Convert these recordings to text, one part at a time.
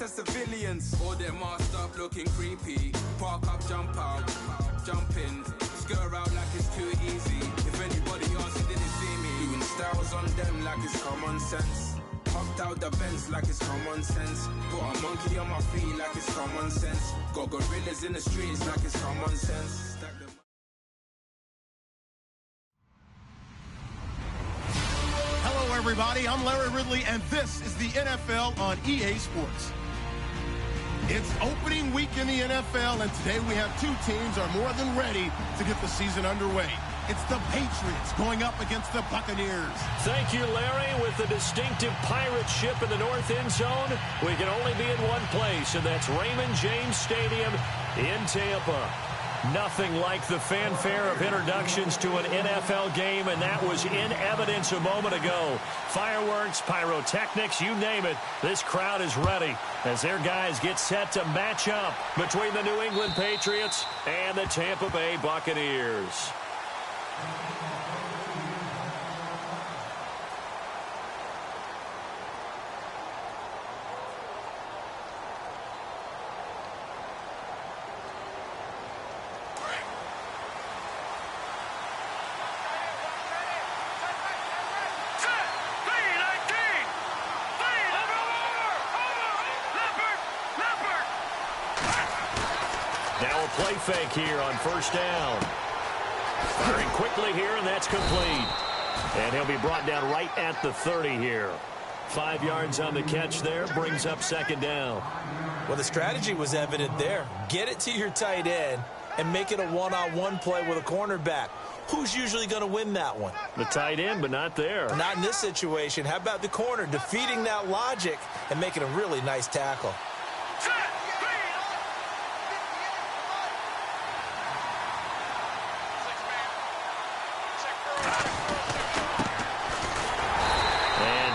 to civilians. All them masked up looking creepy. Park up, jump out, jump in. Skirt out like it's too easy. If anybody else didn't see me, doing styles on them like it's common sense. Hopped out the Benz like it's common sense. Put a monkey on my feet like it's common sense. Got gorillas in the streets like it's common sense. Stack them. Hello, everybody. I'm Larry Ridley, and this is the NFL on EA Sports. It's opening week in the NFL, and today we have two teams are more than ready to get the season underway. It's the Patriots going up against the Buccaneers. Thank you, Larry. With the distinctive pirate ship in the north end zone, we can only be in one place, and that's Raymond James Stadium in Tampa. Nothing like the fanfare of introductions to an NFL game, and that was in evidence a moment ago. Fireworks, pyrotechnics, you name it. This crowd is ready as their guys get set to match up between the New England Patriots and the Tampa Bay Buccaneers. Now a play fake here on first down. Firing quickly here, and that's complete. And he'll be brought down right at the 30 here. 5 yards on the catch there, brings up second down. Well, the strategy was evident there. Get it to your tight end and make it a one-on-one play with a cornerback. Who's usually going to win that one? The tight end, but not there. Not in this situation. How about the corner defeating that logic and making a really nice tackle?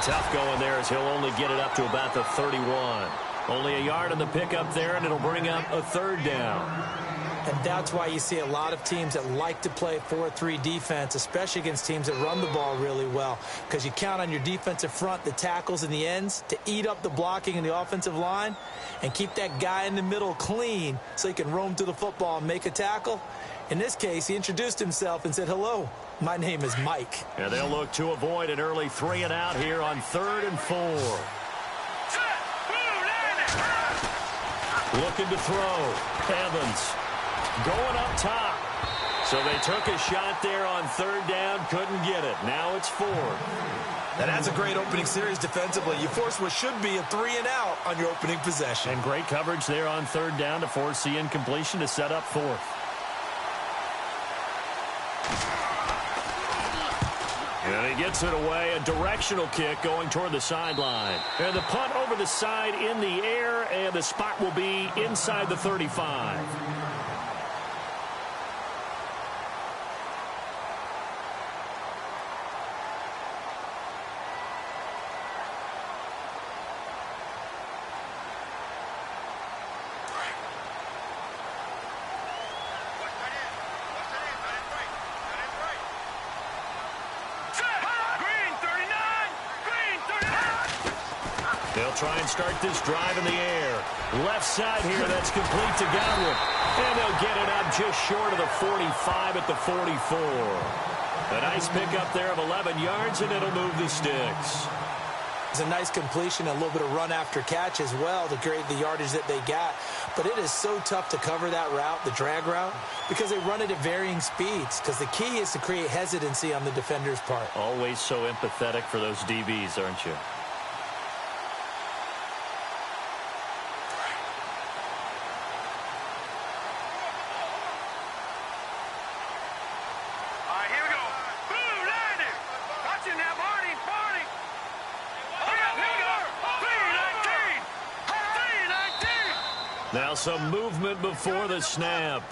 Tough going there as he'll only get it up to about the 31. Only a yard on the pickup there, and it'll bring up a third down. And that's why you see a lot of teams that like to play 4-3 defense, especially against teams that run the ball really well, because you count on your defensive front, the tackles and the ends, to eat up the blocking in the offensive line and keep that guy in the middle clean so he can roam to the football and make a tackle. In this case, he introduced himself and said, "Hello, my name is Mike." And they'll look to avoid an early 3 and out here on 3rd and 4. Looking to throw. Evans going up top. So they took a shot there on 3rd down, couldn't get it. Now it's 4th. And that's a great opening series defensively. You force what should be a 3 and out on your opening possession. And great coverage there on 3rd down to force the incompletion to set up 4th. And he gets it away, a directional kick going toward the sideline. And the punt over the side in the air, and the spot will be inside the 35. They'll try and start this drive in the air. Left side here, that's complete to Godwin. And they'll get it up just short of the 45 at the 44. A nice pickup there of 11 yards, and it'll move the sticks. It's a nice completion, a little bit of run after catch as well to create the yardage that they got. But it is so tough to cover that route, the drag route, because they run it at varying speeds. Because the key is to create hesitancy on the defender's part. Always so empathetic for those DBs, aren't you? Now some movement before the snap.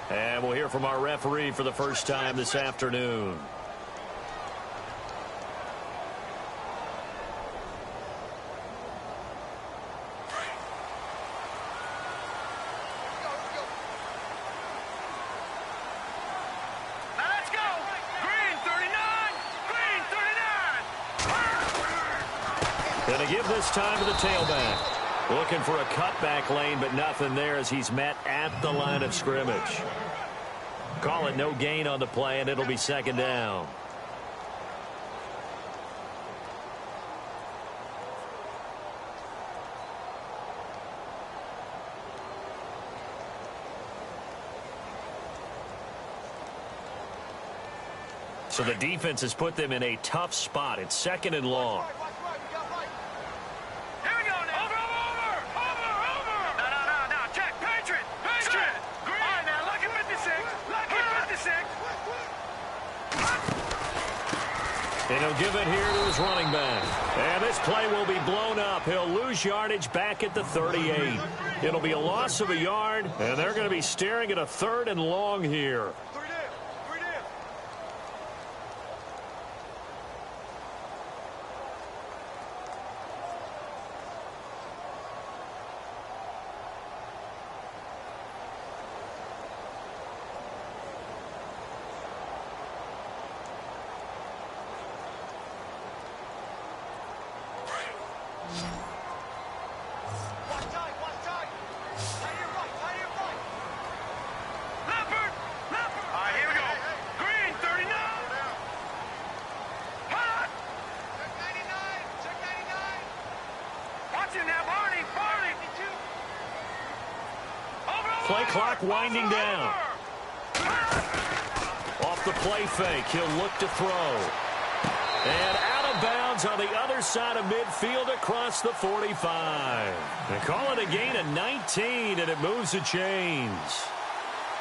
And we'll hear from our referee for the first time this afternoon. Let's go! Green 39! Green 39! Gonna give this time to the tailback. Looking for a cutback lane, but nothing there as he's met at the line of scrimmage. Call it no gain on the play, and it'll be second down. So the defense has put them in a tough spot. It's second and long. Here we go now. Over. No. Check. Patriot. Green. All right, now, lucky 56. Lucky 56. And he'll give it here to his running back. And this play will be blown up. He'll lose yardage back at the 38. It'll be a loss of a yard, and they're going to be staring at a third and long here. Play clock winding down. Off the play fake, he'll look to throw. And out of bounds on the other side of midfield across the 45. They call it a gain of 19, and it moves the chains.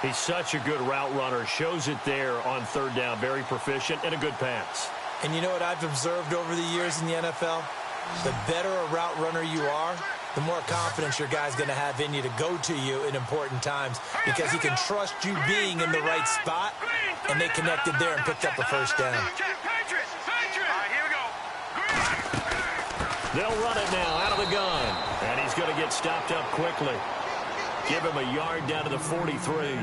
He's such a good route runner. Shows it there on third down. Very proficient and a good pass. And you know what I've observed over the years in the NFL? The better a route runner you are, the more confidence your guy's going to have in you to go to you in important times because he can trust you being in the right spot, and they connected there and picked up a first down. They'll run it now out of the gun, and he's going to get stopped up quickly. Give him a yard down to the 43.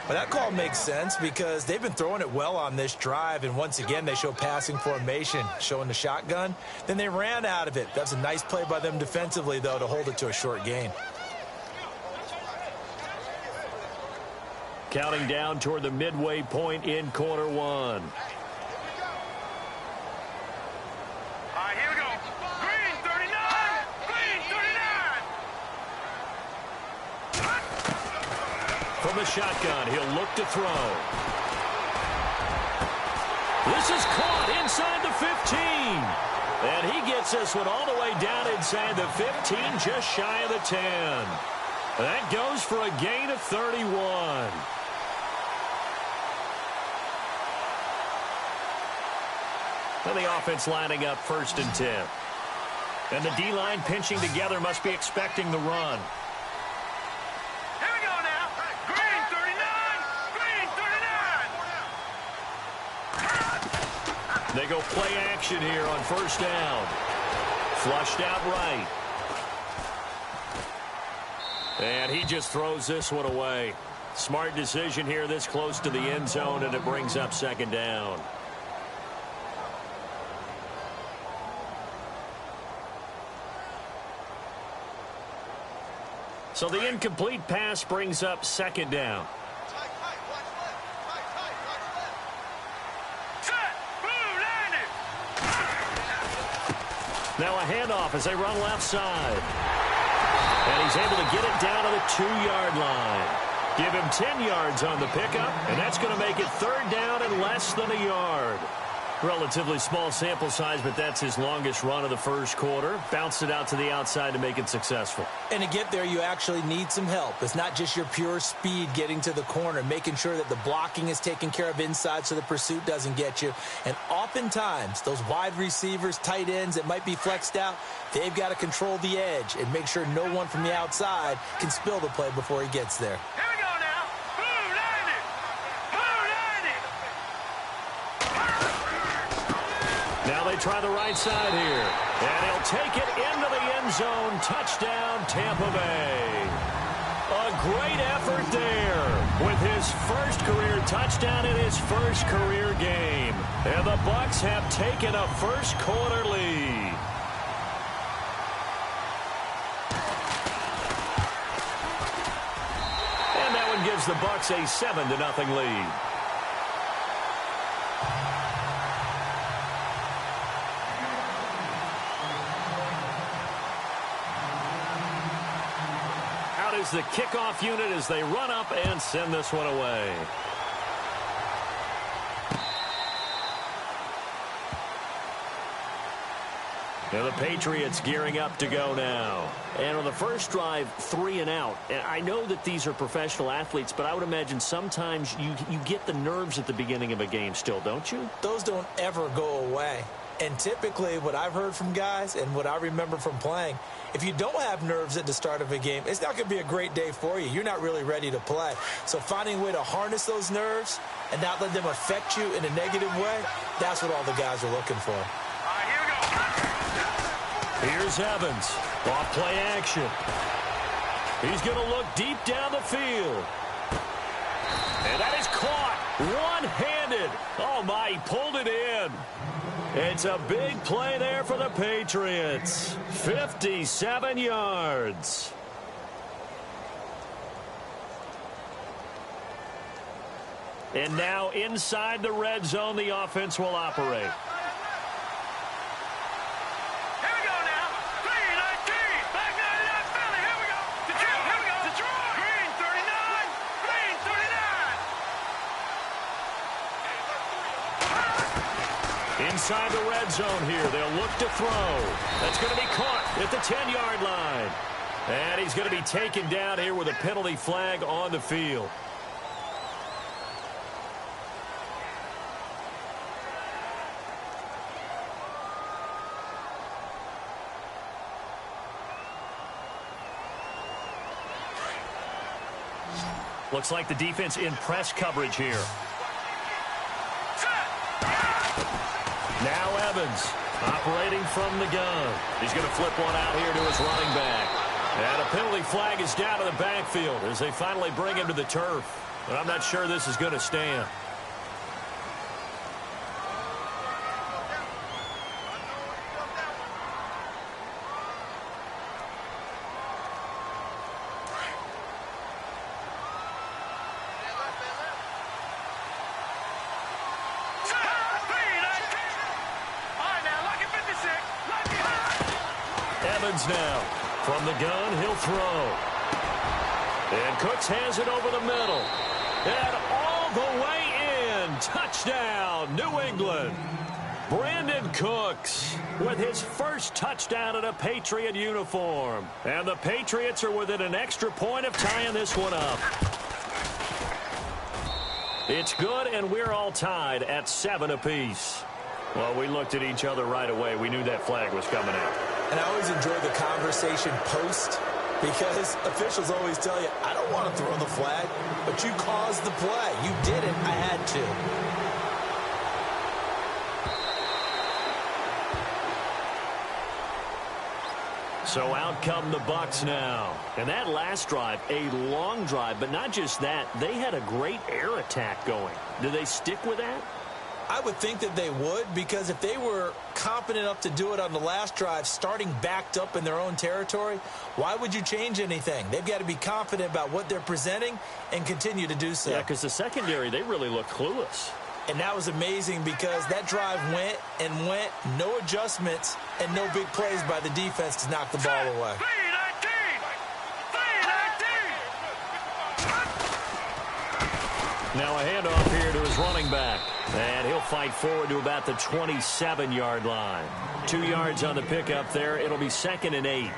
Well, that call makes sense because they've been throwing it well on this drive, and once again, they show passing formation, showing the shotgun. Then they ran out of it. That's a nice play by them defensively, though, to hold it to a short gain. Counting down toward the midway point in quarter one. From the shotgun, he'll look to throw. This is caught inside the 15. And he gets this one all the way down inside the 15, just shy of the 10. That goes for a gain of 31. And the offense lining up 1st and 10. And the D-line pinching together must be expecting the run. They go play action here on 1st down. Flushed out right. And he just throws this one away. Smart decision here this close to the end zone, and it brings up 2nd down. So the incomplete pass brings up 2nd down. Now a handoff as they run left side. And he's able to get it down to the 2-yard line. Give him 10 yards on the pickup, and that's going to make it 3rd down and less than a yard. Relatively small sample size, but that's his longest run of the first quarter. Bounced it out to the outside to make it successful. And to get there, you actually need some help. It's not just your pure speed getting to the corner, making sure that the blocking is taken care of inside so the pursuit doesn't get you. And oftentimes, those wide receivers, tight ends that might be flexed out, they've got to control the edge and make sure no one from the outside can spill the play before he gets there. Now they try the right side here. And he'll take it into the end zone. Touchdown, Tampa Bay. A great effort there with his first career touchdown in his first career game. And the Bucs have taken a first quarter lead. gives the Bucs a 7-0 lead. Out is the kickoff unit as they run up and send this one away. Now the Patriots gearing up to go now. And on the first drive, 3 and out. And I know that these are professional athletes, but I would imagine sometimes you get the nerves at the beginning of a game still, don't you? Those don't ever go away. And typically what I've heard from guys and what I remember from playing, if you don't have nerves at the start of a game, it's not going to be a great day for you. You're not really ready to play. So finding a way to harness those nerves and not let them affect you in a negative way, that's what all the guys are looking for. Here's Evans. Off play action. He's going to look deep down the field. And that is caught one-handed. Oh, my, he pulled it in. It's a big play there for the Patriots. 57 yards. And now inside the red zone, the offense will operate. Inside the red zone here. They'll look to throw. That's going to be caught at the 10-yard line. And he's going to be taken down here with a penalty flag on the field. Looks like the defense in press coverage here. Now Evans operating from the gun. He's going to flip one out here to his running back. And a penalty flag is down to the backfield as they finally bring him to the turf. But I'm not sure this is going to stand. Now from the gun, he'll throw. And Cooks has it over the middle. And all the way in. Touchdown, New England. Brandon Cooks with his first touchdown in a Patriot uniform. And the Patriots are within an extra point of tying this one up. It's good, and we're all tied at 7 apiece. Well, we looked at each other right away. We knew that flag was coming out. And I always enjoy the conversation post because officials always tell you, I don't want to throw the flag, but you caused the play. You did it. I had to. So out come the Bucs now. And that last drive, a long drive, but not just that. They had a great air attack going. Do they stick with that? I would think that they would, because if they were confident enough to do it on the last drive, starting backed up in their own territory, why would you change anything? They've got to be confident about what they're presenting and continue to do so. Yeah, because the secondary, they really looked clueless. And that was amazing because that drive went and went, no adjustments, and no big plays by the defense to knock the ball away. Now a handoff here to his running back. And he'll fight forward to about the 27-yard line. 2 yards on the pickup there. It'll be 2nd and 8.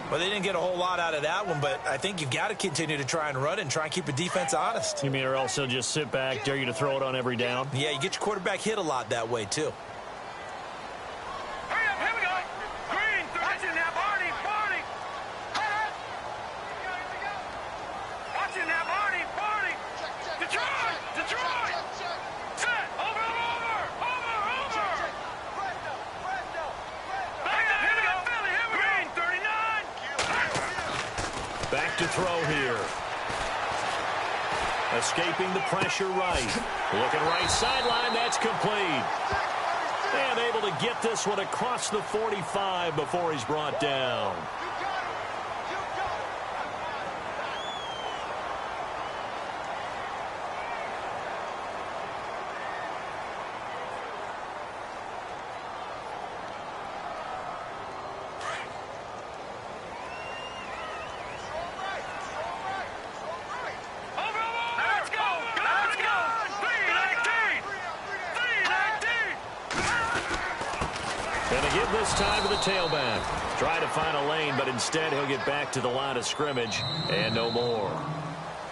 Well, they didn't get a whole lot out of that one, but I think you've got to continue to try and run it and try and keep the defense honest. You mean or else they'll just sit back, dare you to throw it on every down? Yeah, you get your quarterback hit a lot that way, too. Hurry up, here we go. Green, watching that, Barney. Watching that, Barney. Detroit. Set, over. Back up, here we go. Philly, here we go. Green, 39. Back to throw here. Escaping the pressure right. Looking right sideline, that's complete. And able to get this one across the 45 before he's brought down. give this time to the tailback. Try to find a lane, but instead he'll get back to the line of scrimmage and no more.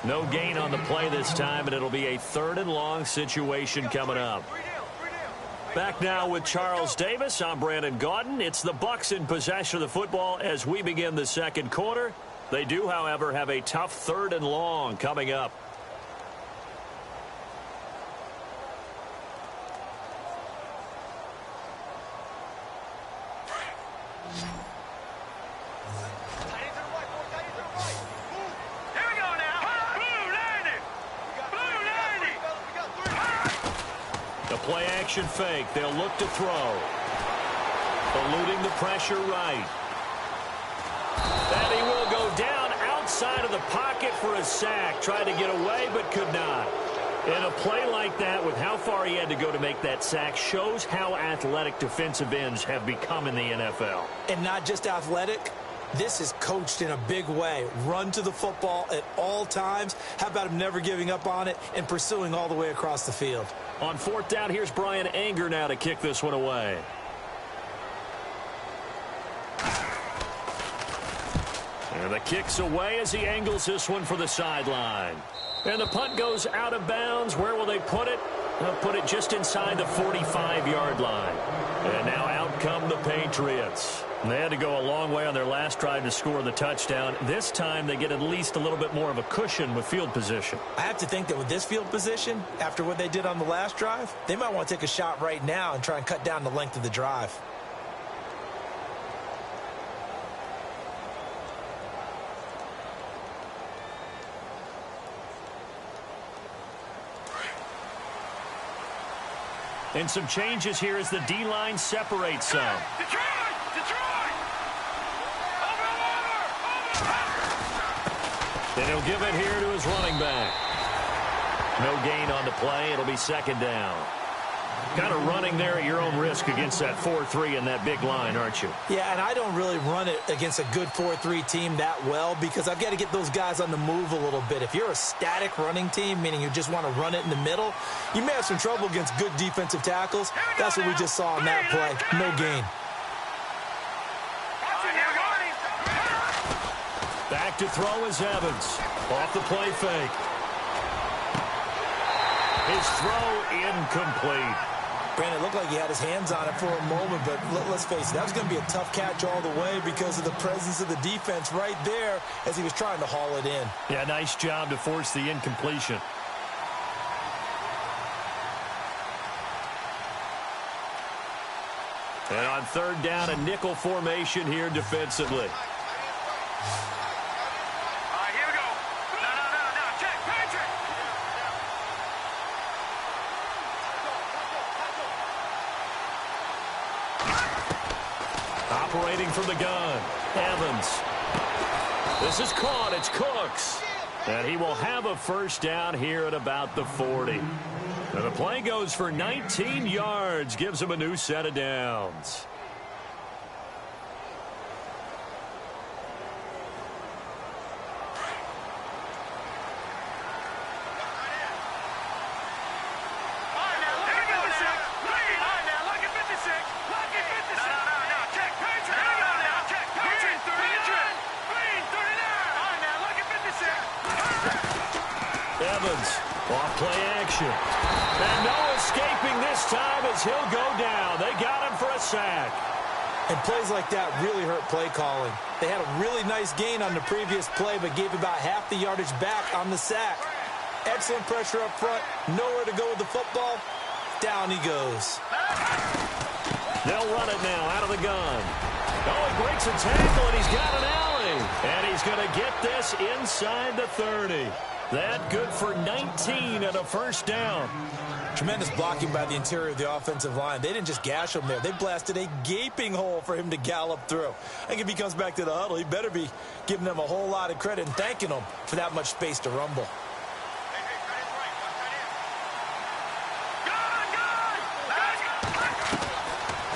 No gain on the play this time, and it'll be a 3rd and long situation coming up. Back now with Charles Davis. I'm Brandon Gaudin. It's the Bucs in possession of the football as we begin the second quarter. They do, however, have a tough 3rd and long coming up. Play action fake. They'll look to throw. Eluding the pressure right. And he will go down outside of the pocket for a sack. Tried to get away but could not. And a play like that with how far he had to go to make that sack shows how athletic defensive ends have become in the NFL. And not just athletic. This is coached in a big way. Run to the football at all times. How about him never giving up on it and pursuing all the way across the field? On 4th down, here's Brian Anger now to kick this one away. And the kick's away as he angles this one for the sideline. And the punt goes out of bounds. Where will they put it? They'll put it just inside the 45-yard line. And now out come the Patriots. They had to go a long way on their last drive to score the touchdown. This time they get at least a little bit more of a cushion with field position. I have to think that with this field position, after what they did on the last drive, they might want to take a shot right now and try and cut down the length of the drive. And some changes here as the D-line separates some. Detroit! Then he'll give it here to his running back. No gain on the play. It'll be 2nd down. Kind of running there at your own risk against that 4-3 and that big line, aren't you? Yeah, and I don't really run it against a good 4-3 team that well because I've got to get those guys on the move a little bit. If you're a static running team, meaning you just want to run it in the middle, you may have some trouble against good defensive tackles. That's what we just saw on that play. No gain. Back to throw is Evans. Off the play fake. His throw incomplete. Brandon, it looked like he had his hands on it for a moment, but let's face it, that was going to be a tough catch all the way because of the presence of the defense right there as he was trying to haul it in. Yeah, nice job to force the incompletion. And on 3rd down, a nickel formation here defensively. Operating from the gun, Evans. This is caught. It's Cooks. And he will have a 1st down here at about the 40. And the play goes for 19 yards. Gives him a new set of downs. Evans, off play action. And no escaping this time as he'll go down. They got him for a sack. And plays like that really hurt play calling. They had a really nice gain on the previous play, but gave about half the yardage back on the sack. Excellent pressure up front. Nowhere to go with the football. Down he goes. They'll run it now out of the gun. Oh, he breaks a tackle, and he's got an alley. And he's going to get this inside the 30. That good for 19 and a 1st down. Tremendous blocking by the interior of the offensive line. They didn't just gash him there. They blasted a gaping hole for him to gallop through. I think if he comes back to the huddle, he better be giving them a whole lot of credit and thanking them for that much space to rumble.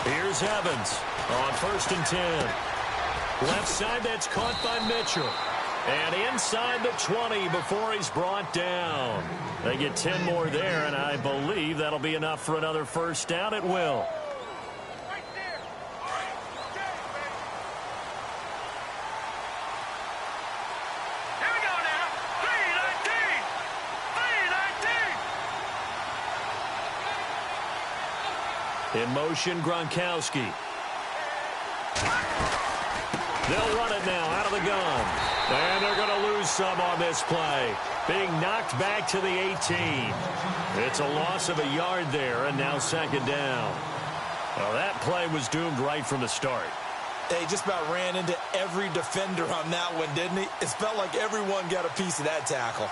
Here's Evans on 1st and 10. Left side, that's caught by Mitchell. And inside the 20 before he's brought down. They get 10 more there, and I believe that'll be enough for another 1st down. It will. In motion, Gronkowski. They'll run it now out of the gun. And they're going to lose some on this play. Being knocked back to the 18. It's a loss of a yard there, and now second down. Well, that play was doomed right from the start. He just about ran into every defender on that one, didn't he? It felt like everyone got a piece of that tackle.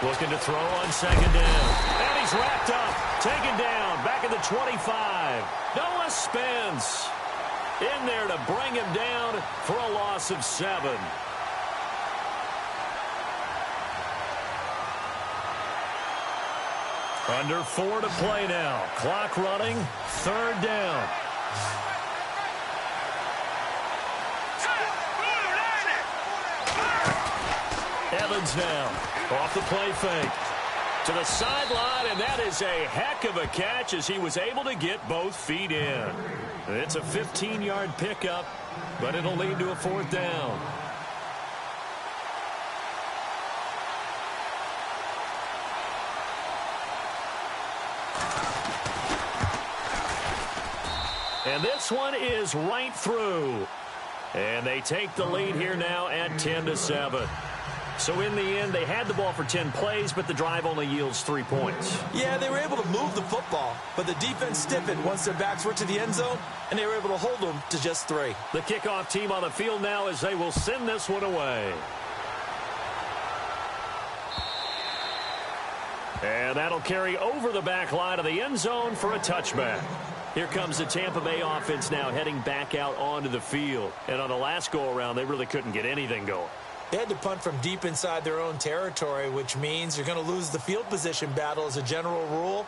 Looking to throw on second down. And he's wrapped up. Taken down. Back at the 25. Noah Spence in there to bring him down for a loss of 7. Under 4 to play now. Clock running. Third down. Evans now. Off the play fake. To the sideline, and that is a heck of a catch as he was able to get both feet in. It's a 15-yard pickup, but it'll lead to a fourth down. And this one is right through. And they take the lead here now at 10-7. So in the end, they had the ball for 10 plays, but the drive only yields 3 points. Yeah, they were able to move the football, but the defense stiffened once their backs were to the end zone, and they were able to hold them to just 3. The kickoff team on the field now as they will send this one away. And that'll carry over the back line of the end zone for a touchback. Here comes the Tampa Bay offense now heading back out onto the field. And on the last go-around, they really couldn't get anything going. They had to punt from deep inside their own territory, which means you're going to lose the field position battle as a general rule.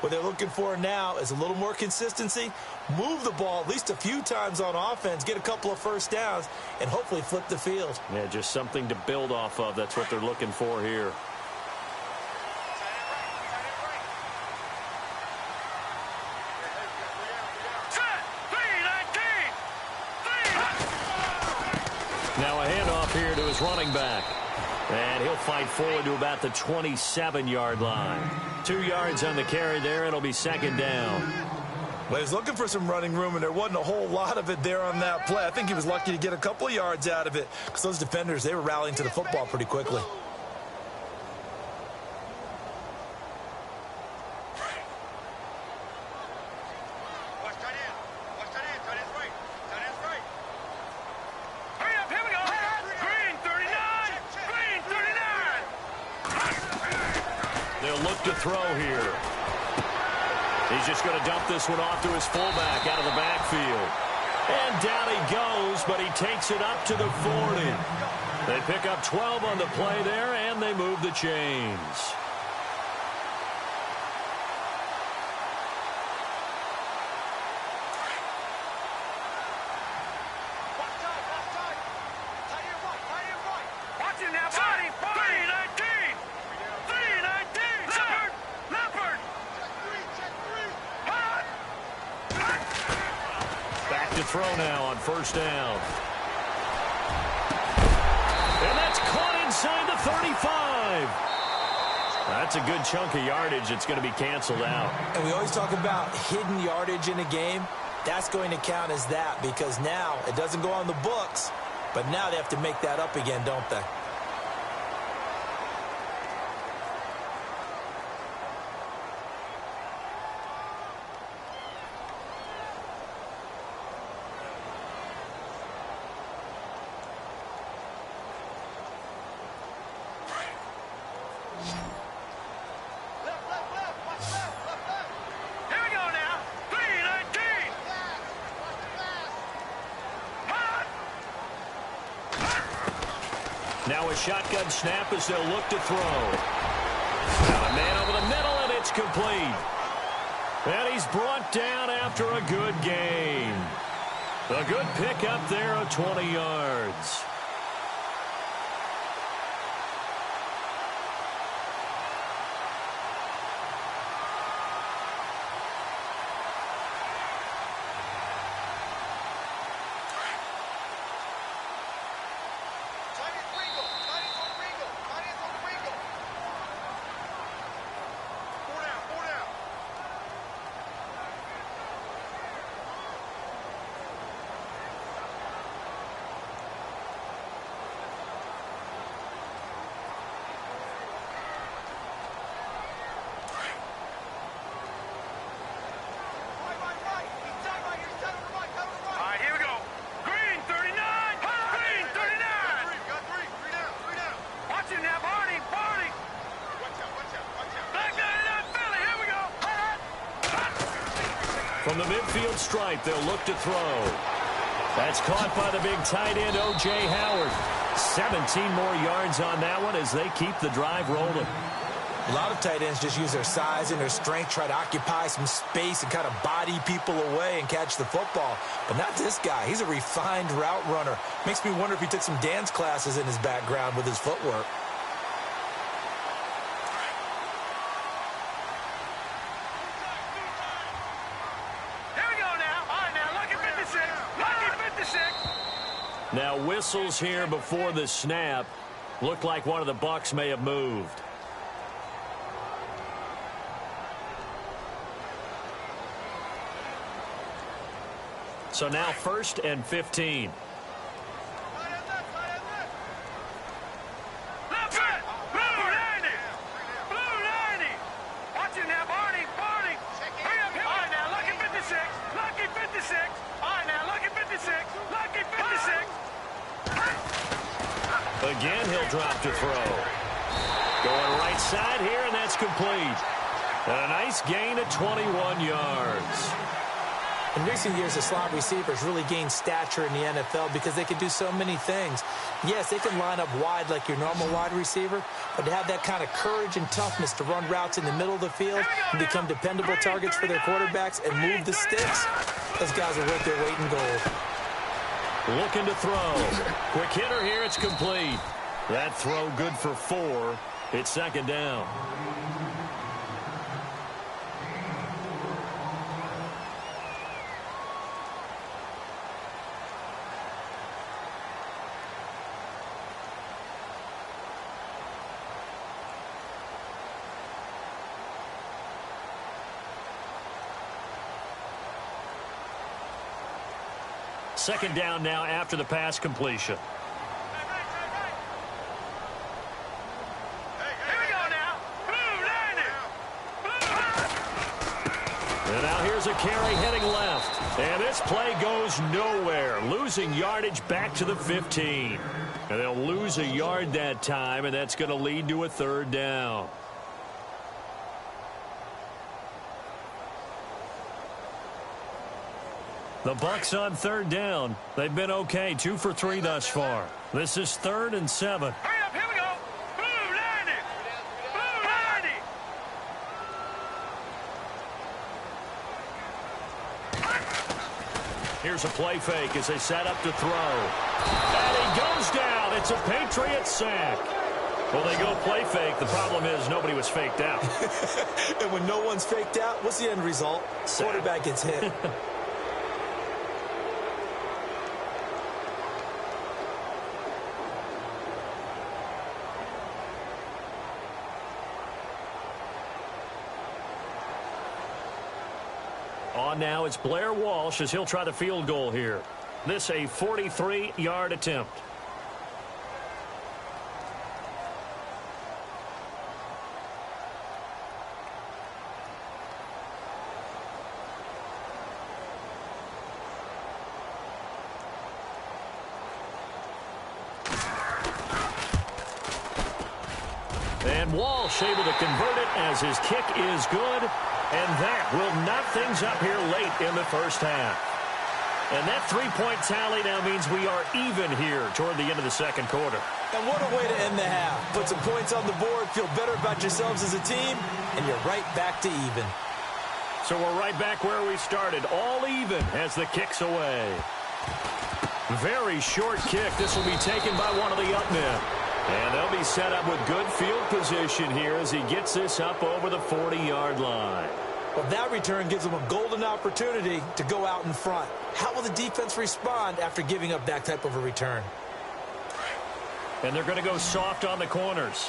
What they're looking for now is a little more consistency, move the ball at least a few times on offense, get a couple of first downs, and hopefully flip the field. Yeah, just something to build off of. That's what they're looking for here. Now a handoff here to his running back. And he'll fight forward to about the 27-yard line. 2 yards on the carry there. It'll be second down. Well, he was looking for some running room, and there wasn't a whole lot of it there on that play. I think he was lucky to get a couple of yards out of it because those defenders, they were rallying to the football pretty quickly. To throw here. He's just going to dump this one off to his fullback out of the backfield. And down he goes, but he takes it up to the 40. They pick up 12 on the play there, and they move the chains. Throw now on first down. And that's caught inside the 35. That's a good chunk of yardage. It's going to be canceled out. And we always talk about hidden yardage in a game. That's going to count as that because now it doesn't go on the books, but now they have to make that up again, don't they? Now a shotgun snap as they'll look to throw. Now a man over the middle, and it's complete. And he's brought down after a good gain. A good pickup there of 20 yards. From the midfield stripe, they'll look to throw. That's caught by the big tight end, O.J. Howard. 17 more yards on that one as they keep the drive rolling. A lot of tight ends just use their size and their strength, try to occupy some space and kind of body people away and catch the football. But not this guy. He's a refined route runner. Makes me wonder if he took some dance classes in his background with his footwork. Here we go now. All right, now, lucky 56. Lucky 56. Now whistles here before the snap. Looked like one of the Bucs may have moved. So now 1st and 15. Left foot. Blue 90. Blue 90. Watch it now, Barney. Barney. Hurry up, all right, now, lucky 56. Lucky 56. All right, now, lucky 56. Lucky 56. Again, he'll drop to throw. Going right side here, and that's complete. And a nice gain of 21 yards. In recent years, the slot receivers really gained stature in the NFL because they can do so many things. Yes, they can line up wide like your normal wide receiver, but to have that kind of courage and toughness to run routes in the middle of the field and become dependable targets for their quarterbacks and move the sticks, those guys are worth their weight in gold. Looking to throw. Quick hitter here, it's complete. That throw good for 4. It's 2nd down. Second down now after the pass completion. Here we go now. Blue 90. And now here's a carry heading left. And this play goes nowhere. Losing yardage back to the 15. And they'll lose a yard that time, and that's going to lead to a 3rd down. The Bucs on 3rd down. They've been okay, 2 for 3 thus far. This is 3rd and 7. Hurry up, here we go. Blue 90. Blue 90. Here's a play fake as they set up to throw. And he goes down. It's a Patriot sack. Well, they go play fake. The problem is nobody was faked out. And when no one's faked out, what's the end result? Quarterback gets hit. On now, it's Blair Walsh as he'll try the field goal here. This a 43-yard attempt. And Walsh able to convert it as his kick is good. And that will knock things up here late in the first half. And that 3-point tally now means we are even here toward the end of the second quarter. And what a way to end the half. Put some points on the board, feel better about yourselves as a team, and you're right back to even. So we're right back where we started, all even as the kick's away. Very short kick. This will be taken by one of the up men. And they'll be set up with good field position here as he gets this up over the 40-yard line. Well, that return gives them a golden opportunity to go out in front. How will the defense respond after giving up that type of a return? And they're going to go soft on the corners.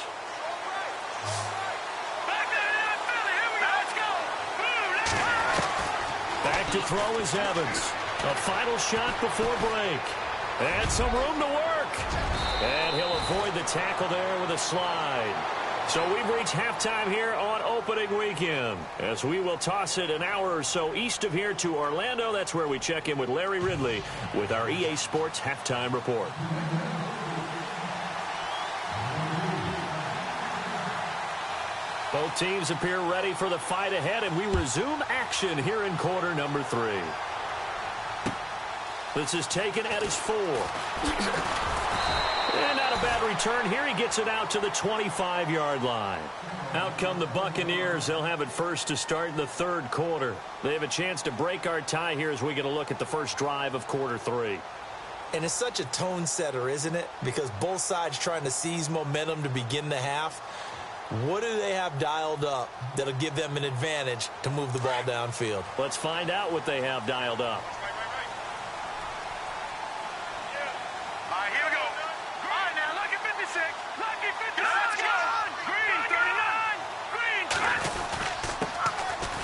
Back to throw is Evans. A final shot before break. And some room to work. And he'll avoid the tackle there with a slide. So we've reached halftime here on opening weekend, as we will toss it an hour or so east of here to Orlando. That's where we check in with Larry Ridley with our EA Sports Halftime Report. Both teams appear ready for the fight ahead, and we resume action here in quarter number 3. This is taken at his 4. And not a bad return here. He gets it out to the 25-yard line. Out come the Buccaneers. They'll have it first to start in the third quarter. They have a chance to break our tie here as we get a look at the first drive of quarter 3. And it's such a tone setter, isn't it? Because both sides trying to seize momentum to begin the half. What do they have dialed up that'll give them an advantage to move the ball downfield? Let's find out what they have dialed up.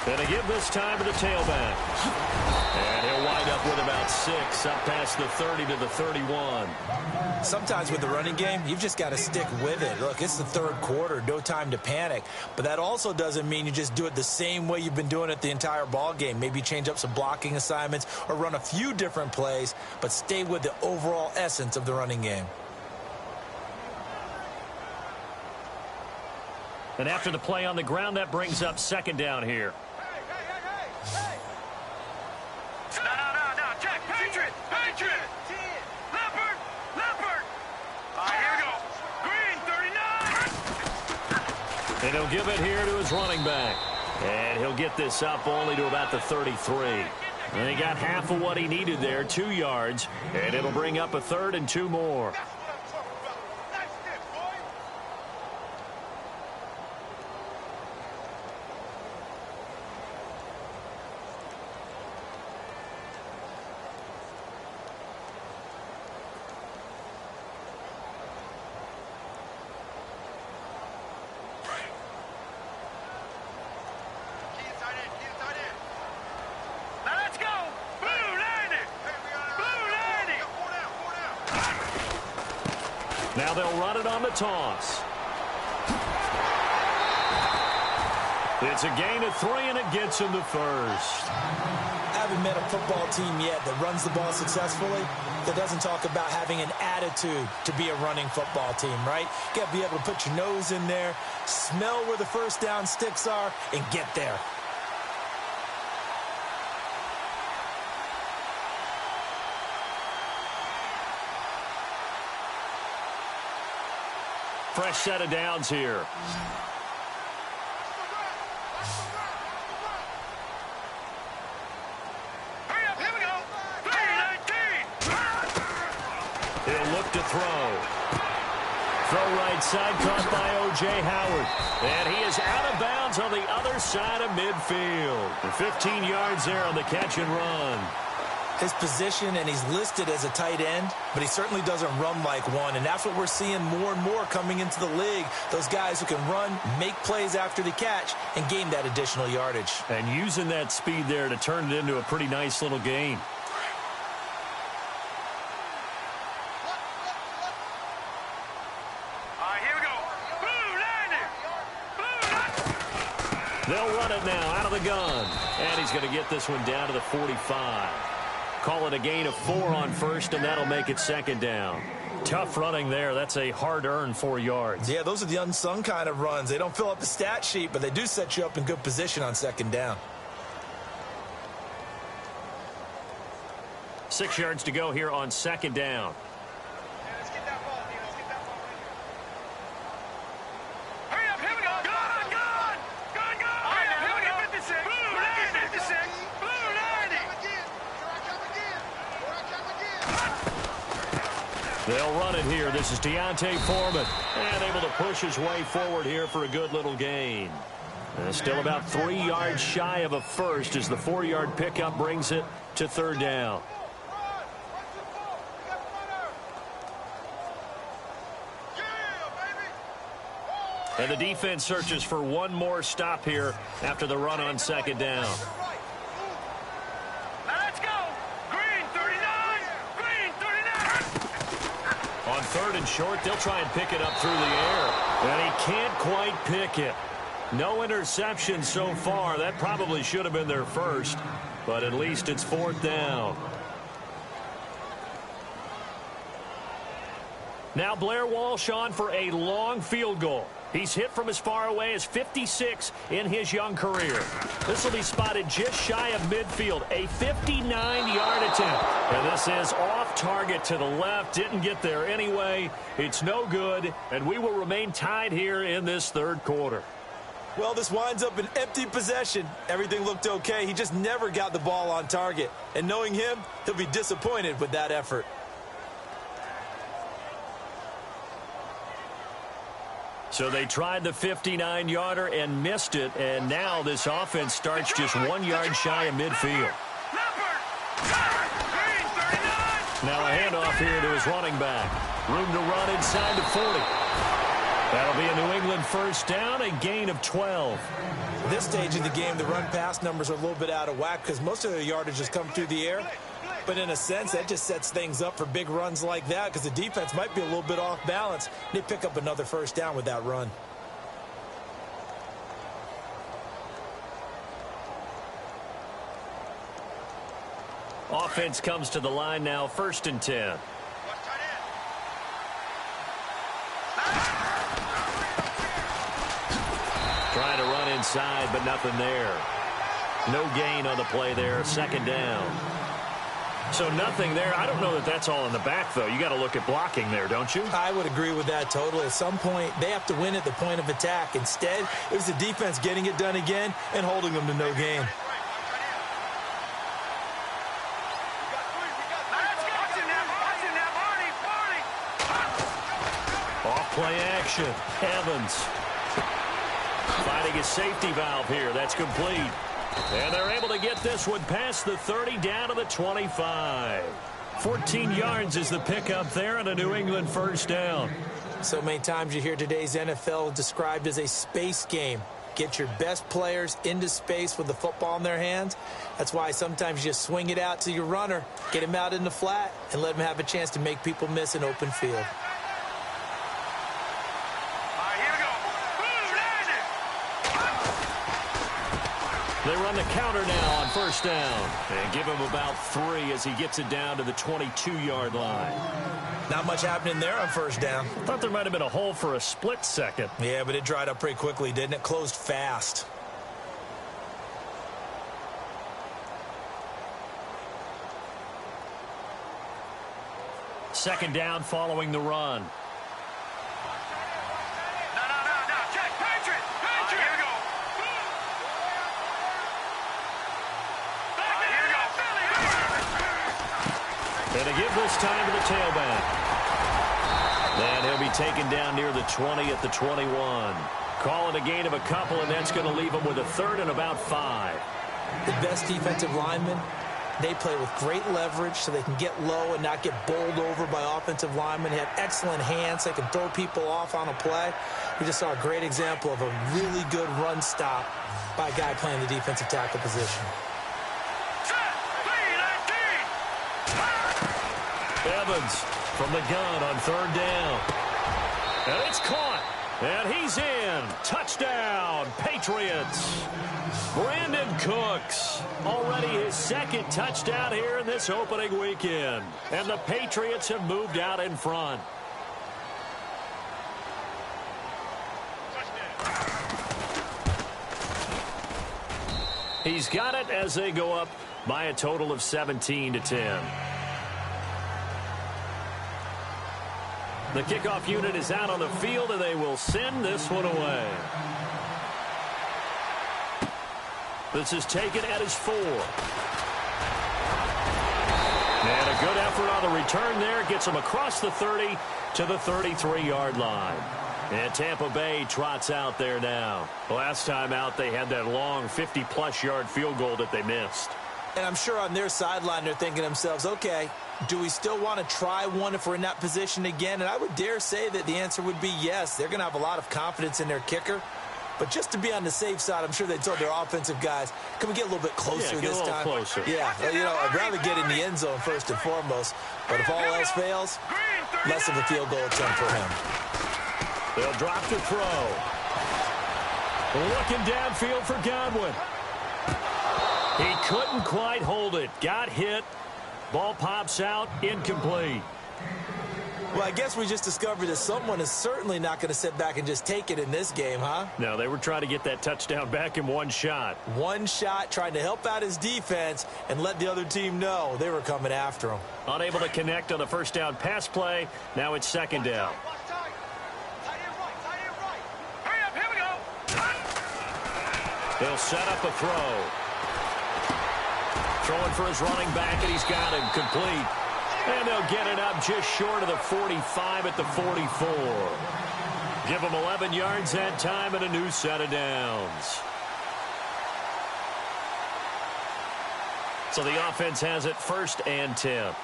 And a give this time to the tailback. And he'll wind up with about 6 up past the 30 to the 31. Sometimes with the running game, you've just got to stick with it. Look, it's the third quarter, no time to panic. But that also doesn't mean you just do it the same way you've been doing it the entire ball game. Maybe change up some blocking assignments or run a few different plays, but stay with the overall essence of the running game. And after the play on the ground, that brings up second down here. No. Check. Patriot. Leopard. All right, here we go. Green, 39. And he'll give it here to his running back. And he'll get this up only to about the 33. And he got half of what he needed there, 2 yards. And it'll bring up a 3rd and 2 more. Now they'll run it on the toss. It's a gain of 3, and it gets him the first. I haven't met a football team yet that runs the ball successfully that doesn't talk about having an attitude to be a running football team, right? You got to be able to put your nose in there, smell where the first down sticks are, and get there. Fresh set of downs here. Hurry up, here we go. 3-19. He'll look to throw. Throw right side, caught by O.J. Howard. And he is out of bounds on the other side of midfield. 15 yards there on the catch and run. His position, and he's listed as a tight end, but he certainly doesn't run like one, and that's what we're seeing more and more coming into the league. Those guys who can run, make plays after the catch, and gain that additional yardage. And using that speed there to turn it into a pretty nice little gain. All right, here we go. Blue 90. They'll run it now out of the gun. And he's going to get this one down to the 45. Call it a gain of 4 on first, and that'll make it second down. Tough running there. That's a hard-earned 4 yards. Yeah, those are the unsung kind of runs. They don't fill up the stat sheet, but they do set you up in good position on second down. 6 yards to go here on second down. Hurry up, here we go. Gun. All right, now, here we go. 56. Blue 56. Blue 90. They'll run it here. This is Deontay Foreman. And able to push his way forward here for a good little gain. Still about 3 yards shy of a first as the 4-yard pickup brings it to third down. And the defense searches for one more stop here after the run on second down. Now let's go. Green 39. Green 39. On third and short, they'll try and pick it up through the air. And he can't quite pick it. No interception so far. That probably should have been their first, but at least it's fourth down. Now Blair Walsh on for a long field goal. He's hit from as far away as 56 in his young career. This will be spotted just shy of midfield, a 59-yard attempt. And this is off target to the left, didn't get there anyway. It's no good, and we will remain tied here in this third quarter. Well, this winds up an empty possession. Everything looked okay. He just never got the ball on target. And knowing him, he'll be disappointed with that effort. So they tried the 59-yarder and missed it, and now this offense starts just 1 yard shy of midfield. Now a handoff here to his running back. Room to run inside the 40. That'll be a New England first down, a gain of 12. At this stage of the game, the run-pass numbers are a little bit out of whack because most of their yardage has come through the air. But in a sense, that just sets things up for big runs like that because the defense might be a little bit off balance. They pick up another first down with that run. Offense comes to the line now, 1st and 10. Trying to run inside, but nothing there. No gain on the play there, 2nd down. So nothing there. I don't know that that's all in the back, though. You got to look at blocking there, don't you? I would agree with that totally. At some point, they have to win at the point of attack. Instead, it was the defense getting it done again and holding them to no gain. Off-play action. Evans finding a safety valve here. That's complete. And they're able to get this one past the 30 down to the 25. 14 yards is the pickup there and a New England first down. So many times you hear today's NFL described as a space game. Get your best players into space with the football in their hands. That's why sometimes you just swing it out to your runner, get him out in the flat, and let him have a chance to make people miss an open field. They run the counter now on first down and give him about 3 as he gets it down to the 22-yard line. Not much happening there on first down. Thought there might have been a hole for a split second. Yeah, but it dried up pretty quickly, didn't it? Closed fast. Second down following the run. And to give this time to the tailback. And he'll be taken down near the 20 at the 21. Call it a gain of a couple, and that's going to leave him with a 3rd and about 5. The best defensive linemen, they play with great leverage so they can get low and not get bowled over by offensive linemen. They have excellent hands. They can throw people off on a play. We just saw a great example of a really good run stop by a guy playing the defensive tackle position. Evans from the gun on 3rd down. And it's caught. And he's in. Touchdown, Patriots. Brandon Cooks. Already his 2nd touchdown here in this opening weekend. And the Patriots have moved out in front. He's got it as they go up by a total of 17-10. The kickoff unit is out on the field, and they will send this one away. This is taken at his 4. And a good effort on the return there. Gets him across the 30 to the 33-yard line. And Tampa Bay trots out there now. Last time out, they had that long 50-plus yard field goal that they missed. And I'm sure on their sideline, they're thinking to themselves, okay, do we still want to try one if we're in that position again? And I would dare say that the answer would be yes. They're going to have a lot of confidence in their kicker. But just to be on the safe side, I'm sure they told their offensive guys, can we get a little bit closer this time? Closer. Yeah, I'd rather get in the end zone first and foremost. But if all else fails, less of a field goal attempt for him. They'll drop to throw. Looking downfield for Godwin. He couldn't quite hold it. Got hit. Ball pops out. Incomplete. Well, I guess we just discovered that someone is certainly not going to sit back and just take it in this game, huh? No, they were trying to get that touchdown back in one shot. One shot, trying to help out his defense and let the other team know they were coming after him. Unable to connect on the first down pass play. Now it's second down. Hurry up, here we go. He'll set up a throw. Throwing for his running back, and he's got him complete. And they'll get it up just short of the 45 at the 44. Give them 11 yards that time and a new set of downs. So the offense has it 1st and 10. Here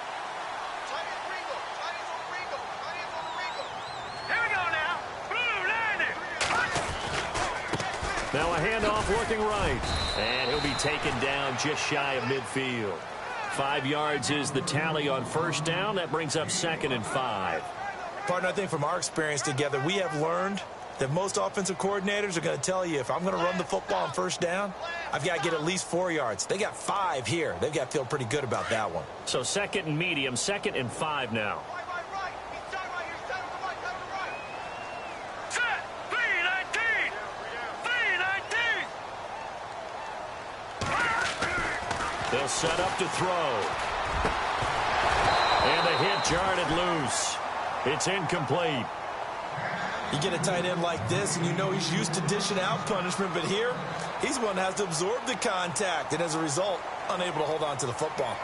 we go now. Blue landing. Now a handoff looking right. And he'll be taken down just shy of midfield. 5 yards is the tally on first down. That brings up 2nd and 5. Partner, I think from our experience together, we have learned that most offensive coordinators are going to tell you, if I'm going to run the football on first down, I've got to get at least 4 yards. They got 5 here. They've got to feel pretty good about that one. So 2nd and medium, 2nd and 5 now. Set. 319. 319. They'll set up to throw. And the hit jarred loose. It's incomplete. You get a tight end like this, and you know he's used to dishing out punishment, but here, he's one that has to absorb the contact, and as a result, unable to hold on to the football.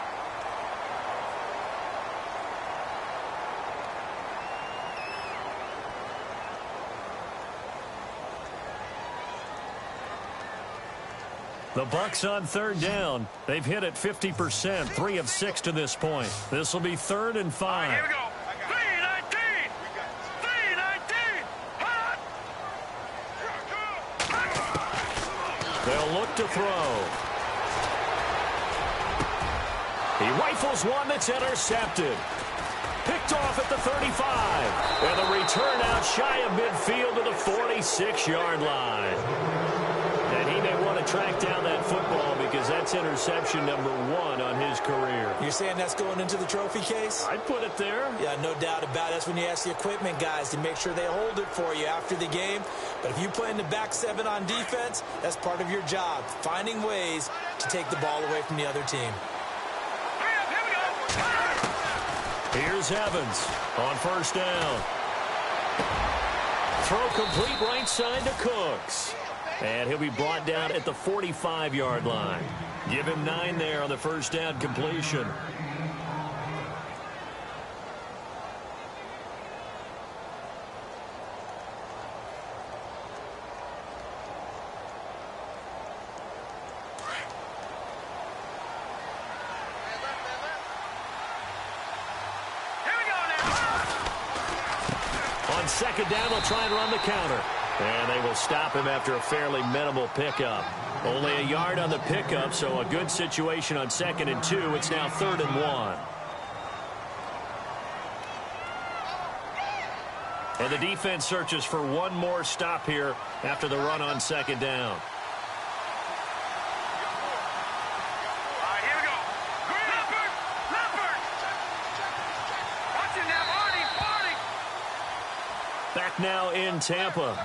The Bucs on 3rd down. They've hit it 50%, 3 of 6 to this point. This will be 3rd and 5. Here we go. 319. 319. Hot. They'll look to throw. He rifles one that's intercepted. Picked off at the 35. And the return out shy of midfield to the 46-yard line. And he may want to track down that football because that's interception number 1 on his career. You're saying that's going into the trophy case? I'd put it there. Yeah, no doubt about it. That's when you ask the equipment guys to make sure they hold it for you after the game. But if you play in the back 7 on defense, that's part of your job, finding ways to take the ball away from the other team. Hurry up, here we go. Here's Evans on first down. Throw complete right side to Cooks. And he'll be brought down at the 45-yard line. Give him 9 there on the first down completion. Here we go now. On 2nd down, they'll try and run the counter. And they will stop him after a fairly minimal pickup. Only a yard on the pickup, so a good situation on 2nd and 2. It's now 3rd and 1. And the defense searches for one more stop here after the run on 2nd down. All right, here we go. Leopard. Leopard. Watch it now, Barney. Back now in Tampa.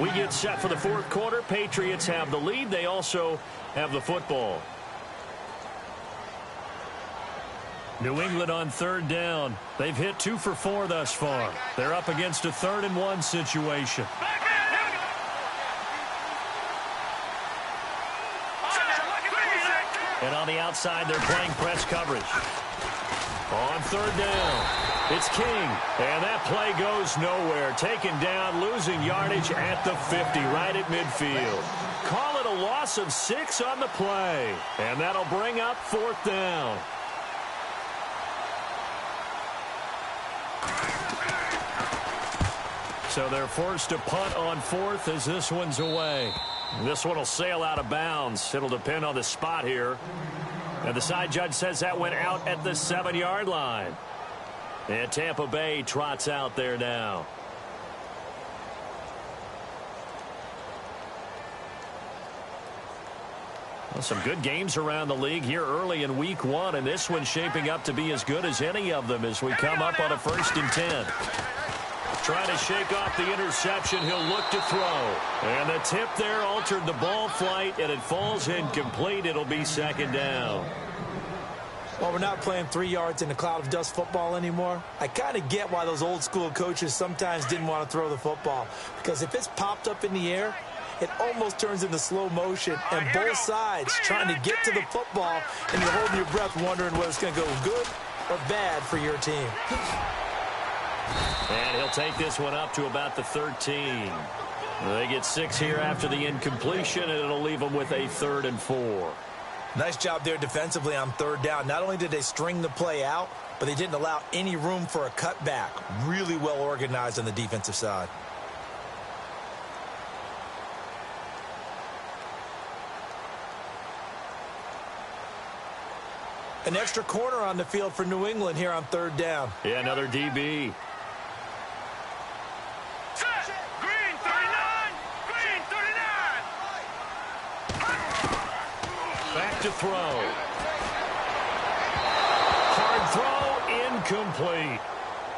We get set for the 4th quarter. Patriots have the lead. They also have the football. New England on 3rd down. They've hit 2 for 4 thus far. They're up against a 3rd and 1 situation. And on the outside, they're playing press coverage. On 3rd down, it's King. And that play goes nowhere. Taken down, losing yardage at the 50, right at midfield. Call it a loss of 6 on the play. And that'll bring up 4th down. So they're forced to punt on 4th as this one's away. This one will sail out of bounds. It'll depend on the spot here. And the side judge says that went out at the 7-yard line. And Tampa Bay trots out there now. Well, some good games around the league here early in week 1, and this one's shaping up to be as good as any of them as we come up on a 1st and 10. Trying to shake off the interception. He'll look to throw. And the tip there altered the ball flight, and it falls incomplete. It'll be 2nd down. Well, we're not playing 3 yards in a cloud of dust football anymore. I kind of get why those old school coaches sometimes didn't want to throw the football. Because if it's popped up in the air, it almost turns into slow motion, and both sides trying to get to the football, and you're holding your breath wondering whether it's going to go good or bad for your team. And he'll take this one up to about the 13. They get 6 here after the incompletion, and it'll leave them with a 3rd and 4. Nice job there defensively on 3rd down. Not only did they string the play out, but they didn't allow any room for a cutback. Really well organized on the defensive side. An extra corner on the field for New England here on 3rd down. Yeah, another DB. Set. Green 39. Green 39. Back to throw. Hard throw, incomplete.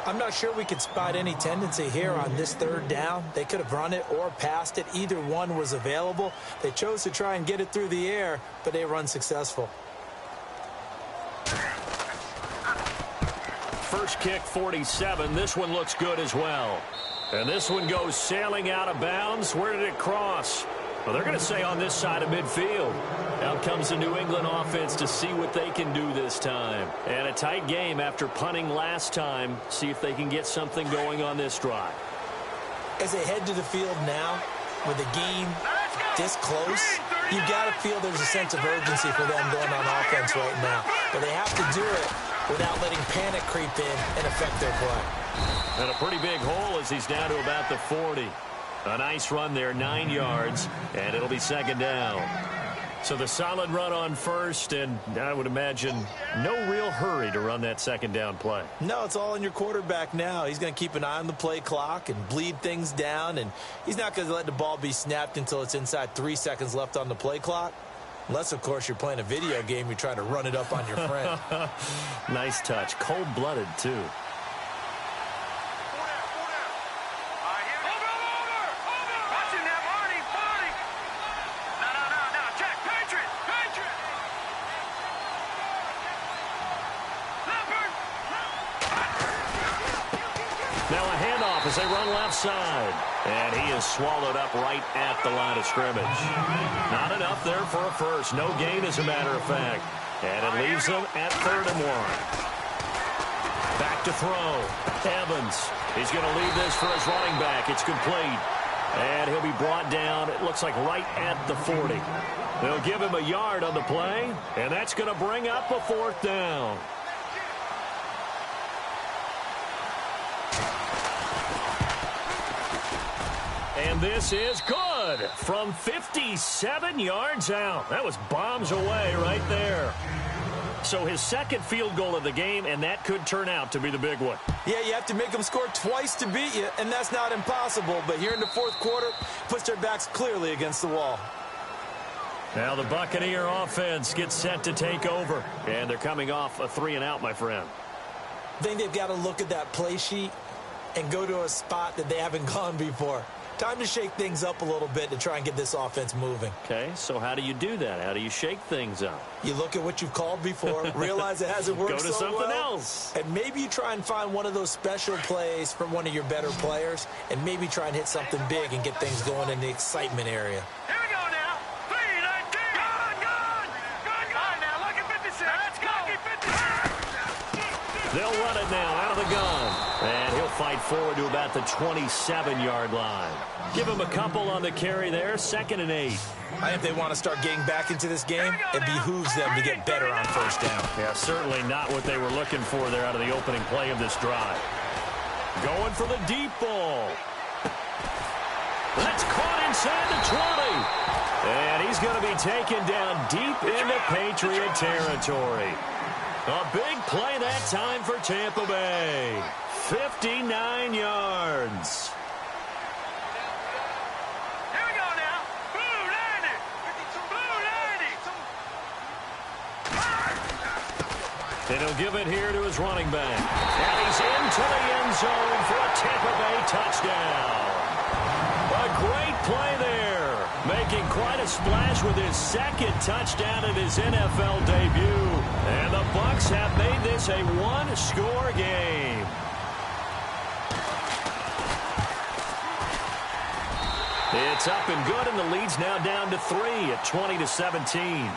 I'm not sure we could spot any tendency here on this 3rd down. They could have run it or passed it. Either one was available. They chose to try and get it through the air, but they were unsuccessful. First kick, 47. This one looks good as well. And this one goes sailing out of bounds. Where did it cross? Well, they're going to say on this side of midfield. Out comes the New England offense to see what they can do this time. And a tight game after punting last time. See if they can get something going on this drive. As they head to the field now, with the game this close, you've got to feel there's a sense of urgency for them going on offense right now. But they have to do it without letting panic creep in and affect their play. And a pretty big hole as he's down to about the 40. A nice run there, 9 yards, and it'll be 2nd down. So the solid run on first, and I would imagine no real hurry to run that 2nd down play. No, it's all in your quarterback now. He's going to keep an eye on the play clock and bleed things down, and he's not going to let the ball be snapped until it's inside 3 seconds left on the play clock. Unless, of course, you're playing a video game, you're trying to run it up on your friend. Nice touch. Cold-blooded, too. Now a handoff as they run left side. And he is swallowed up right at the line of scrimmage. Not enough there for a first. No gain, as a matter of fact. And it leaves them at 3rd and 1. Back to throw. Evans. He's going to leave this for his running back. It's complete. And he'll be brought down, it looks like, right at the 40. They'll give him a yard on the play. And that's going to bring up a 4th down. And this is good from 57 yards out. That was bombs away right there. So his 2nd field goal of the game, and that could turn out to be the big one. Yeah, you have to make them score twice to beat you, and that's not impossible. But here in the 4th quarter, puts their backs clearly against the wall. Now the Buccaneer offense gets set to take over. And they're coming off a 3-and-out, my friend. I think they've got to look at that play sheet and go to a spot that they haven't gone before. Time to shake things up a little bit to try and get this offense moving. Okay, so how do you do that? How do you shake things up? You look at what you've called before, realize it hasn't worked so well. Go to something else. And maybe you try and find one of those special plays from one of your better players, and maybe try and hit something big and get things going in the excitement area. Here we go now. 3-19. Gone. All right, now, look at 56. Let's go. They'll run it now out of the gun. And he'll fight forward to about the 27-yard line. Give him a couple on the carry there. 2nd and 8. I think they want to start getting back into this game. It behooves them to get better on 1st down. Yeah, certainly not what they were looking for there out of the opening play of this drive. Going for the deep ball. That's caught inside the 20. And he's going to be taken down deep into Patriot territory. A big play that time for Tampa Bay. 59 yards. Here we go now. Blue 90. Blue 90. And he'll give it here to his running back. And he's into the end zone for a Tampa Bay touchdown. A great play there, making quite a splash with his second touchdown in his NFL debut. And the Bucs have made this a one-score game. It's up and good, and the lead's now down to 3 at 20-17.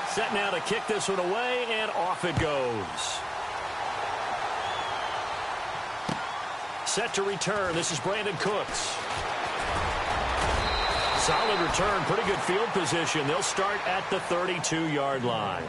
Set now to kick this one away, and off it goes. Set to return. This is Brandon Cooks. Solid return, pretty good field position. They'll start at the 32-yard line.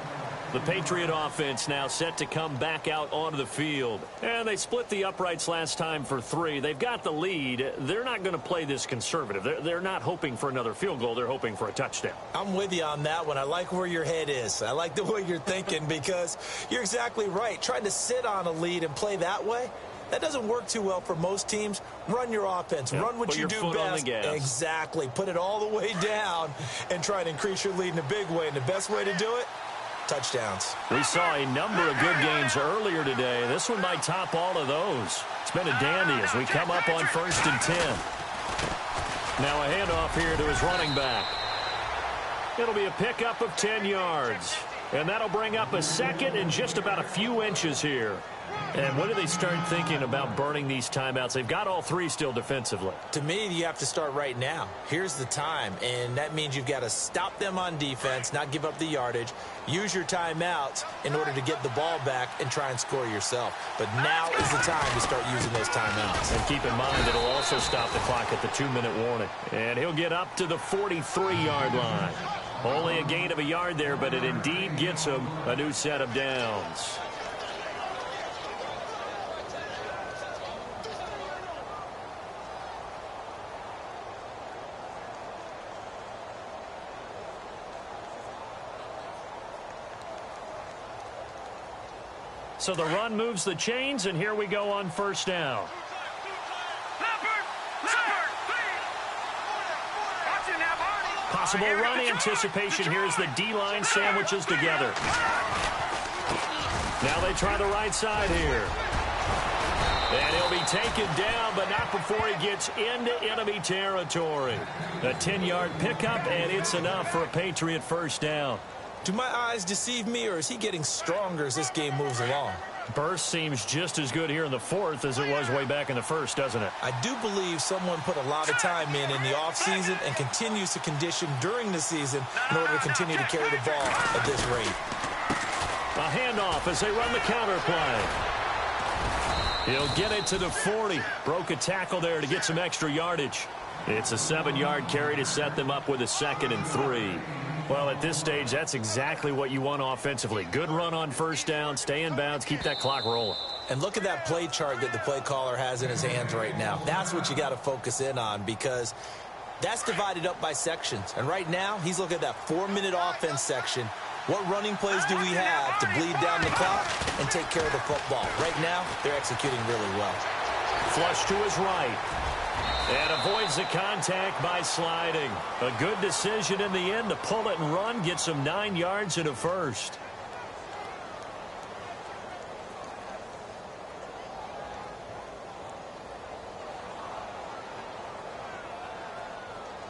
The Patriot offense now set to come back out onto the field. And they split the uprights last time for 3. They've got the lead. They're not going to play this conservative. They're not hoping for another field goal. They're hoping for a touchdown. I'm with you on that one. I like where your head is. I like the way you're thinking because you're exactly right. Trying to sit on a lead and play that way, that doesn't work too well for most teams. Run your offense. Yep. Run what you do best. Exactly. Put it all the way down and try to increase your lead in a big way. And the best way to do it, touchdowns. We saw a number of good games earlier today. This one might top all of those. It's been a dandy as we come up on 1st and 10. Now a handoff here to his running back. It'll be a pickup of 10 yards. And that'll bring up a second and just about a few inches here. And when do they start thinking about burning these timeouts? They've got all 3 still defensively. To me, you have to start right now. Here's the time, and that means you've got to stop them on defense, not give up the yardage, use your timeouts in order to get the ball back and try and score yourself. But now is the time to start using those timeouts. And keep in mind it'll also stop the clock at the 2-minute warning. And he'll get up to the 43-yard line. Only a gain of a yard there, but it indeed gets him a new set of downs. So the run moves the chains, and here we go on 1st down. Possible run anticipation here as the D-line sandwiches together. Now they try the right side here. And he'll be taken down, but not before he gets into enemy territory. A 10-yard pickup, and it's enough for a Patriot 1st down. Do my eyes deceive me, or is he getting stronger as this game moves along? Burst seems just as good here in the 4th as it was way back in the 1st, doesn't it? I do believe someone put a lot of time in the offseason and continues to condition during the season in order to continue to carry the ball at this rate. A handoff as they run the counter play. He'll get it to the 40. Broke a tackle there to get some extra yardage. It's a 7-yard carry to set them up with a 2nd and 3. Well, at this stage, that's exactly what you want offensively. Good run on 1st down, stay in bounds, keep that clock rolling. And look at that play chart that the play caller has in his hands right now. That's what you got to focus in on because that's divided up by sections. And right now, he's looking at that 4-minute offense section. What running plays do we have to bleed down the clock and take care of the football? Right now, they're executing really well. Flush to his right. And avoids the contact by sliding. A good decision in the end to pull it and run. Gets him 9 yards and a 1st.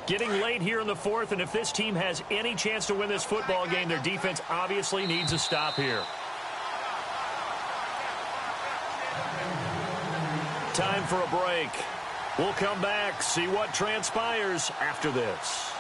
Getting late here in the 4th, and if this team has any chance to win this football game, their defense obviously needs a stop here. Time for a break. We'll come back, see what transpires after this.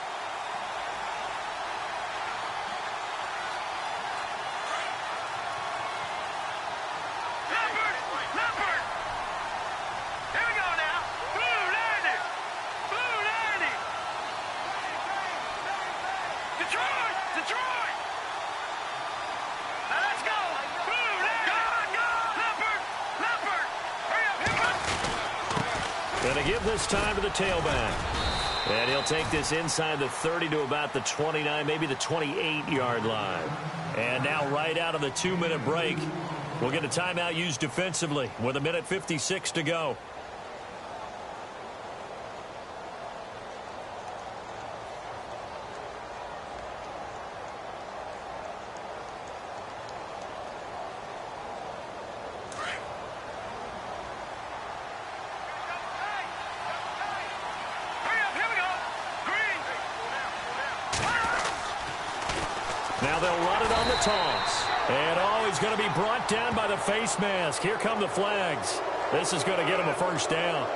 Going to give this time to the tailback. And he'll take this inside the 30 to about the 29, maybe the 28-yard line. And now right out of the 2-minute break, we'll get a timeout used defensively with 1:56 to go. Now they'll run it on the toss. And, he's going to be brought down by the face mask. Here come the flags. This is going to get him a first down.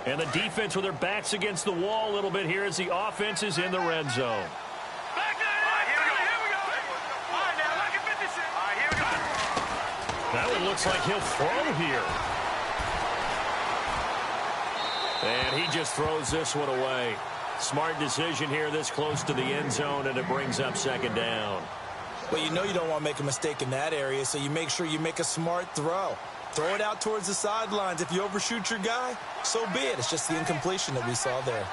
And the defense with their backs against the wall a little bit here as the offense is in the red zone. That one looks like he'll throw here. And he just throws this one away. Smart decision here this close to the end zone, and it brings up second down. Well, you know you don't want to make a mistake in that area, so you make sure you make a smart throw. Throw it out towards the sidelines. If you overshoot your guy, so be it. It's just the incompletion that we saw there.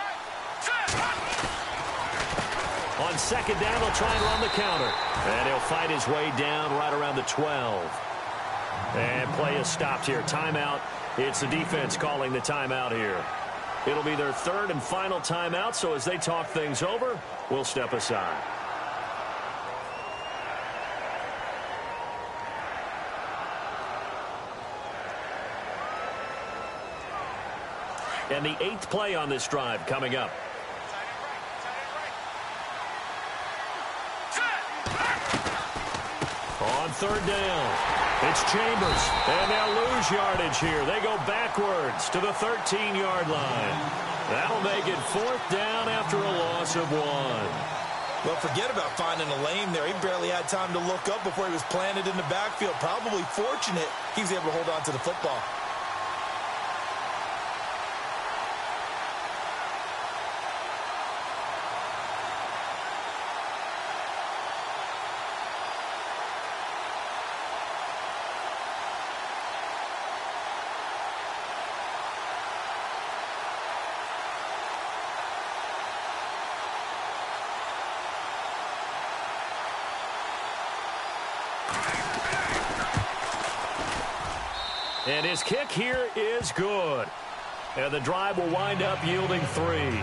On second down, he'll try and run the counter. And he'll fight his way down right around the 12. And play is stopped here. Timeout. It's the defense calling the timeout here. It'll be their third and final timeout, so as they talk things over, we'll step aside. And the 8th play on this drive coming up. On third down, it's Chambers. And they'll lose yardage here. They go backwards to the 13-yard line. That'll make it fourth down after a loss of 1. Well, forget about finding a lane there. He barely had time to look up before he was planted in the backfield. Probably fortunate he was able to hold on to the football. And his kick here is good. And the drive will wind up yielding 3.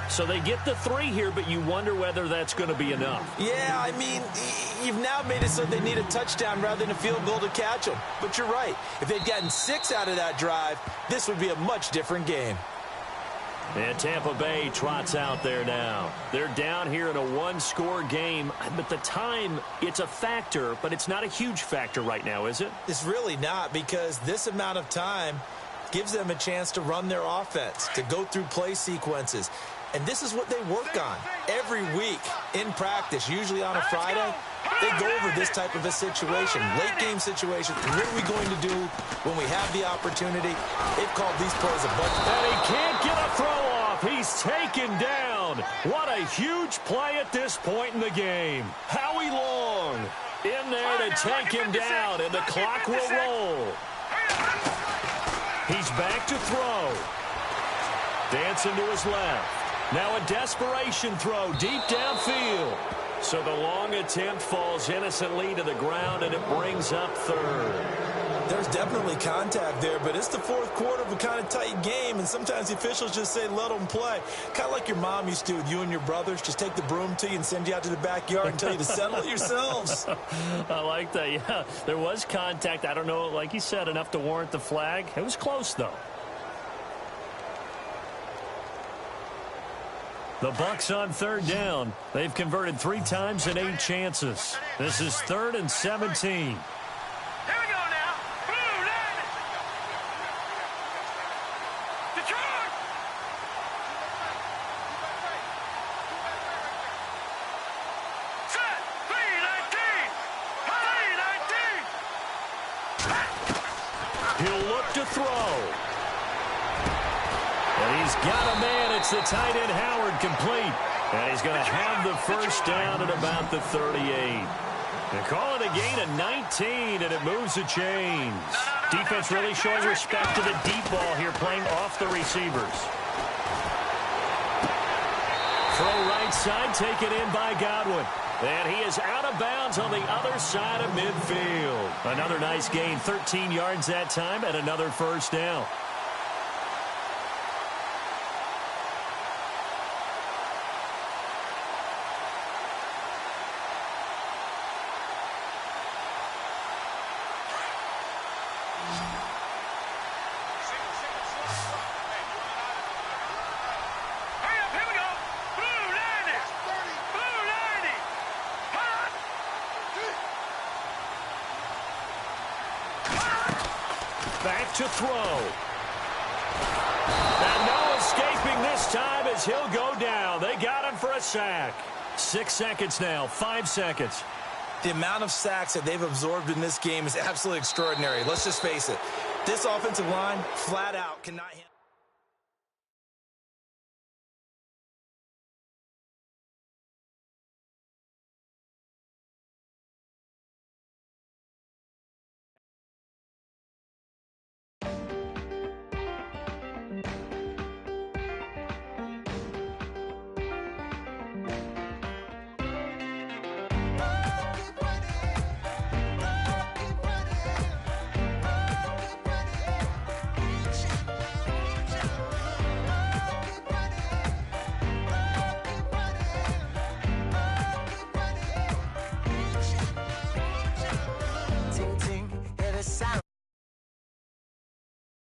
So they get the 3 here, but you wonder whether that's going to be enough. Yeah, I mean, you've now made it so they need a touchdown rather than a field goal to catch them. But you're right. If they'd gotten 6 out of that drive, this would be a much different game. And Tampa Bay trots out there now. They're down here in a one-score game. But the time, it's a factor, but it's not a huge factor right now, is it? It's really not, because this amount of time gives them a chance to run their offense, to go through play sequences. And this is what they work on every week in practice, usually on a Friday. They go over this type of a situation, late-game situation. What are we going to do when we have the opportunity? They've called these plays a bunch. And he can't get a throw off. He's taken down. What a huge play at this point in the game. Howie Long in there to take him down, and the clock will roll. He's back to throw. Dancing to his left. Now a desperation throw deep downfield. So the long attempt falls innocently to the ground, and it brings up third. There's definitely contact there, but it's the fourth quarter of a kind of tight game, and sometimes the officials just say, let them play. Kind of like your mom used to do with you and your brothers. Just take the broom to you and send you out to the backyard and tell you to settle it yourselves. I like that, yeah. There was contact. I don't know, like you said, enough to warrant the flag. It was close, though. The Bucs on third down. They've converted 3 times in 8 chances. This is 3rd and 17. Here we go now. Blue line. Detroit. Set. 3-19. 3-19. He'll look to throw. And he's got a man. It's the tight end Howard complete. And he's going to have the first down at about the 38. They call it a gain of 19, and it moves the chains. Defense really showing respect to the deep ball here, playing off the receivers. Throw right side, taken in by Godwin. And he is out of bounds on the other side of midfield. Another nice gain, 13 yards that time, and another first down. back to throw. And no escaping this time as he'll go down. They got him for a sack. 6 seconds now, 5 seconds. The amount of sacks that they've absorbed in this game is absolutely extraordinary. Let's just face it. This offensive line, flat out, cannot handle.